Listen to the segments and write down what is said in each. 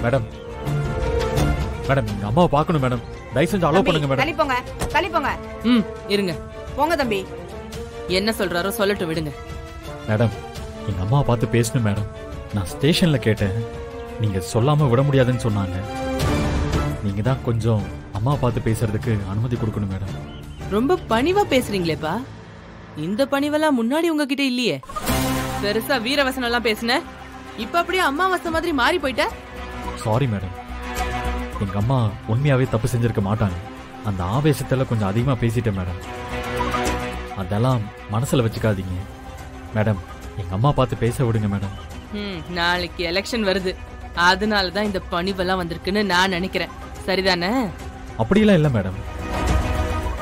Madam madam எங்க அம்மாவை பார்க்கணும் மேடம். தயவு செஞ்சு அலோவ் பண்ணுங்க மேடம். தள்ளி போங்க. இருங்க. போங்க தம்பி. என்ன சொல்றாரோ சொல்லட்டு விடுங்க. மேடம் எங்க அம்மாவை பார்த்து பேசணும் மேடம். நான் ஸ்டேஷன்ல கேட்டேன், நீங்க சொல்லாம விட முடியாதுன்னு சொன்னாங்க. நீங்க தான் கொஞ்சம் அம்மாவை பார்த்து பேசுறதுக்கு அனுமதி கொடுக்கணும் மேடம். ரொம்ப பணிவா பேசுறீங்களேப்பா. இந்த பணிவெல்லாம் முன்னாடி உங்ககிட்ட இல்லையே. பெருசா வீரவசனம் எல்லாம் பேசுன, இப்ப அப்படியே அம்மாவசம் மாதிரி மாறி போயிட்ட. சாரி மேடம், எங்க அம்மா உண்மையாவே தப்பு செஞ்சிருக்க மாட்டாங்க. அந்த ஆவேசத்துல கொஞ்சம் அதிகமா பேசிட்டேன் மேடம். அதெல்லாம் மனசுல வச்சுக்காதீங்க மேடம். எங்க அம்மா பார்த்து பேச விடுங்க மேடம். நாளைக்கு எலெக்ஷன் வருது, அதனாலதான் இந்த பணிவெல்லாம் வந்திருக்குன்னு நான் நினைக்கிறேன். சரிதானே? அப்படியெல்லாம் இல்ல மேடம்.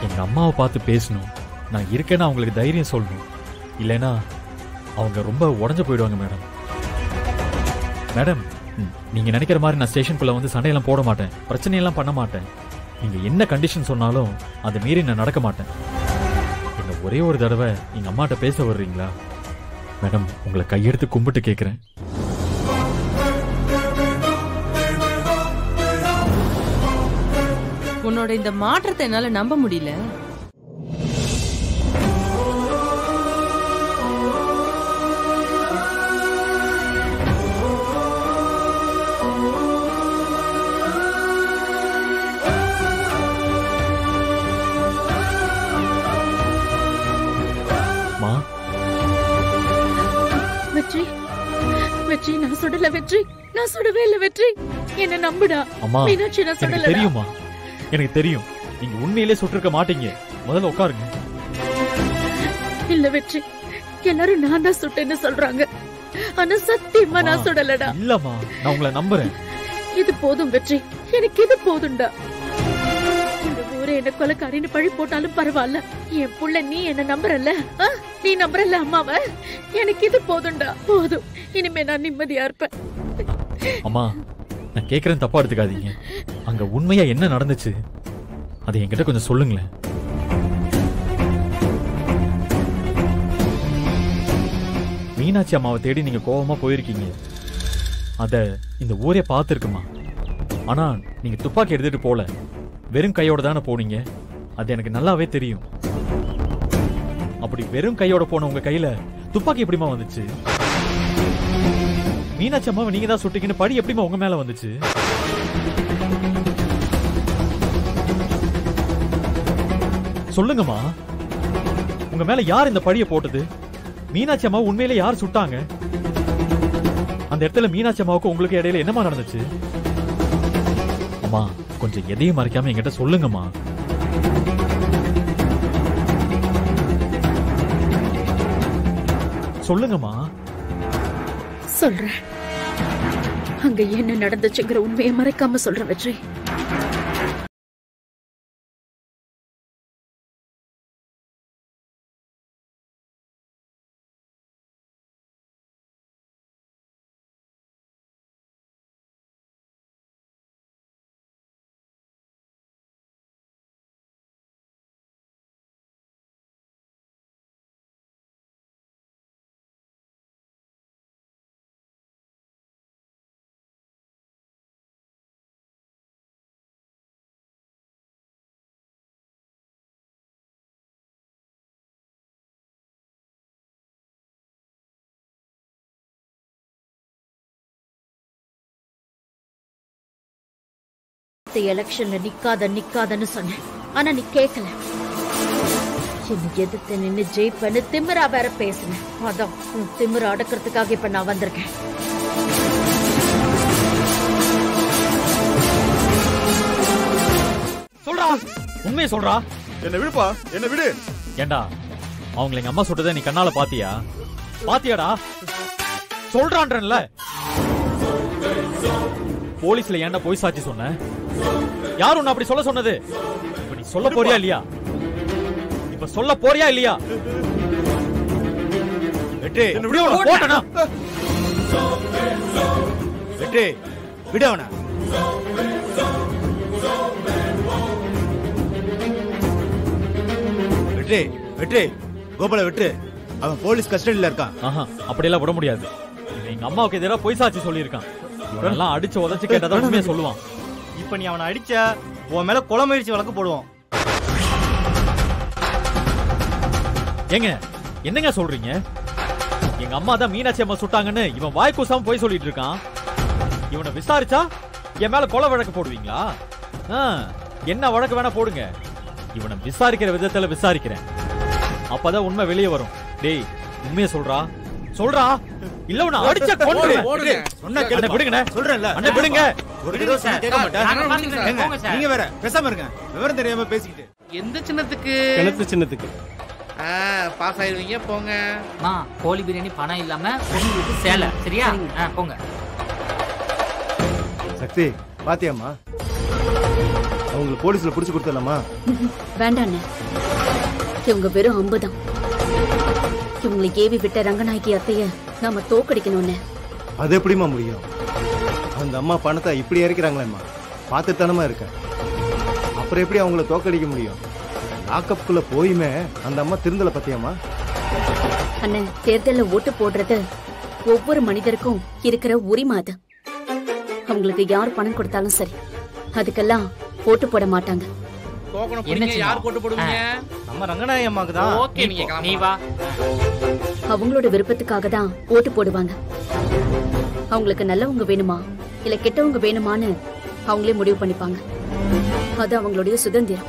எங்க அம்மாவை பார்த்து பேசணும், நான் இருக்கேன்னா அவங்களுக்கு தைரியம் சொல்லணும். இல்லைன்னா அவங்க ரொம்ப உடஞ்சு போயிடுவாங்க மேடம். மேடம் நீங்க நினைக்கிற மாதிரி நான் ஸ்டேஷனுக்குள்ள வந்து சண்டையெல்லாம் போட மாட்டேன், பிரச்சனையெல்லாம் பண்ண மாட்டேன். நீங்க என்ன கண்டிஷன் சொன்னாலும் அதை மீறி நான் நடக்க மாட்டேன். என்ன ஒரே ஒரு தடவை எங்க அம்மாட்ட பேச வர்றீங்களா மேடம்? உங்களை கையெடுத்து கும்பிட்டு கேட்கிறேன். உன்னோட இந்த மாற்றத்தை என்னால நம்ப முடியல. வெற்றி, வெற்றி நான் சுடல. வெற்றி நான் சுடவே இல்ல. வெற்றி என்ன நம்புடா. அம்மா மீனாட்சி நான் சுடல. தெரியுமா? எனக்கு தெரியும் நீங்க உண்மையிலே சுட்டிருக்க மாட்டீங்க. முதல்ல உட்காருங்க. இல்ல வெற்றி, எல்லாரும் நான் தான் சுட்டேன்னு சொல்றாங்க. ஆனா சத்தியமா நான் சுடலடா. இல்லம்மா, நான் உங்களை நம்புறேன். இது போதும் வெற்றி, எனக்கு இது போதும்டா. இந்த ஊரே என்ன கொலைக்காரின்னு பழி போட்டாலும் பரவாயில்ல. என் புள்ள நீ என்ன நம்புறல்ல, நீ நம்புறல்ல அம்மாவ. எனக்கு இது போதும்டா, போதும். இனிமே நான் நிம்மதியா இருப்பேன். அம்மா நான் கேக்குறேன், தப்பா எடுத்துக்காதீங்க. அங்க உண்மையா என்ன நடந்துச்சு அதை என்கிட்ட கொஞ்சம் சொல்லுங்களேன். மீனாட்சி அம்மாவை தேடி நீங்க கோவமா போயிருக்கீங்க, அத இந்த ஊரே பார்த்துருக்குமா. ஆனா நீங்க துப்பாக்கி எடுத்துட்டு போல, வெறும் கையோட தானே போனீங்க. அது எனக்கு நல்லாவே தெரியும். அப்படி வெறும் கையோட போன உங்க கையில துப்பாக்கி எப்படிமா வந்துச்சு? மீனாட்சி அம்மாவை நீங்க தான் சுட்டீங்கன்னு படி எப்படிமா உங்க மேல வந்துச்சு? சொல்லுங்கம்மா, உங்க மேல யார் இந்த படியை போட்டது? மீனாட்சி அம்மா உண்மையிலே யார் சுட்டாங்க? அந்த இடத்துல மீனாட்சி அம்மாவுக்கு உங்களுக்கு இடையில என்னமா நடந்துச்சு? அம்மா கொஞ்சம் எதையும் மறைக்காம என்கிட்ட சொல்லுங்கம்மா. சொல்லுங்கம்மா. சொல்றேன். அங்க என்ன நடந்துச்சுங்கிற உண்மையை மறைக்காம சொல்றேன் வெற்றி. எலெக்ஷன்ல நிக்காதன்னு சொன்னேன், ஆனா நீ கேட்கல. என்ன எதிர்த்து நின்னு ஜெயிப்பேன்னு திமிரா வேற பேசுனேன். அதான் உன் திமிர அடக்கிறதுக்காக இப்ப நான் வந்திருக்கேன். சொல்றா, உண்மையை சொல்றா. என்ன விடுப்பா, என்ன விடு. ஏண்டா அவங்களை எங்க அம்மா சுட்டதை நீ கண்ணால பாத்தியா? பாத்தியாடா? சொல்றான்றன்ல. போலீஸ்ல ஏன்டா போய் சாட்சி சொன்ன? யார் உன்னை அப்படி சொல்ல சொன்னது? இப்ப நீ சொல்ல போறியா இல்லையா? இப்ப சொல்ல போறியா இல்லையா? வெற்றி போட்டனா? வெற்றி விடவன. வெற்றி வெற்றி கோபால வெற்றி, அவன் போலீஸ் கஸ்டடியில இருக்கான். அப்படியெல்லாம் விட முடியாது. எங்க அம்மாவுக்கு எதிராக பொய் சாட்சி சொல்லியிருக்கான். இவனெல்லாம் அடிச்சு உதச்சு கேட்டதான் உண்மையை சொல்லுவான். இப்ப நீ அவனை அடிச்ச உன் மேல கொலை முயற்சி வழக்கு போடுவோம். ஏங்க என்னங்க சொல்றீங்க? எங்க அம்மா தான் மீனாட்சி அம்மா சுட்டாங்கன்னு இவன் வாய் கூசாம போய் சொல்லிட்டு இருக்கான். இவனை விசாரிச்சா என் மேல கொலை வழக்கு போடுவீங்களா? என்ன வழக்கு வேணா போடுங்க. இவனை விசாரிக்கிற விதத்துல விசாரிக்கிறேன். அப்பதான் உண்மை வெளியே வரும். டேய் உண்மையை சொல்றா சொல்றா, இல்ல உன்னை அடிச்ச கொன்றுவேன். சொன்னா கேளு. விடுங்கண்ணே. சொல்றேன்ல. அண்ணே விடுங்க. ஒரு தடவை சொன்னா கேட்க மாட்டேன். ஏங்க, நீங்க வேற பேசாம இருங்க. விவரம் தெரியாம பேசிக்கிட்டு. எந்த சின்னத்துக்கு? கிணத்து சின்னத்துக்கு. பாஸ் ஆயிருவீங்க போங்க. கோழி பிரியாணி பணம் இல்லாம உங்களுக்கு சேலை சரியா? போங்க. சக்தி பாத்தியாமா? அவங்களுக்கு போலீஸ்ல புடிச்சு கொடுத்தலாமா? வேண்டாண்ணே, இவங்க வெறும் 50 தான். இவங்களை ஏவி விட்ட ரங்கநாயகி அத்தைய நாம தோக்கடிக்கணும்னு. அது எப்படிமா முடியும்? அந்த அம்மா பணத்தை இப்படி இறக்கிறாங்களேம்மா, பார்த்துத்தானமா இருக்க. அப்புறம் எப்படி அவங்கள தோக்கடிக்க முடியும்? லாக்கப்புக்குள்ள போயுமே அந்த அம்மா திருந்தல பத்தியாமா? அண்ணன், தேர்தல்ல ஓட்டு போடுறது ஒவ்வொரு மனிதருக்கும் இருக்கிற உரிமை. அது அவங்களுக்கு யார் பணம் கொடுத்தாலும் சரி, அதுக்கெல்லாம் ஓட்டு போட மாட்டாங்க. டோக்கனை புடிங்க. யார் போட்டு போடுவீங்க? நம்ம ரங்கநாயகி அம்மாக்கு தான். ஓகே, நீங்க நீ வா. அவங்களோட விருப்பத்துக்காக தான் ஓட்டு போடுவாங்க. அவங்களுக்கு நல்லவங்க வேணுமா இல்ல கெட்டவங்க வேணுமான்னு அவங்களே முடிவு பண்ணிப்பாங்க. அது அவங்களுடைய சுதந்திரம்.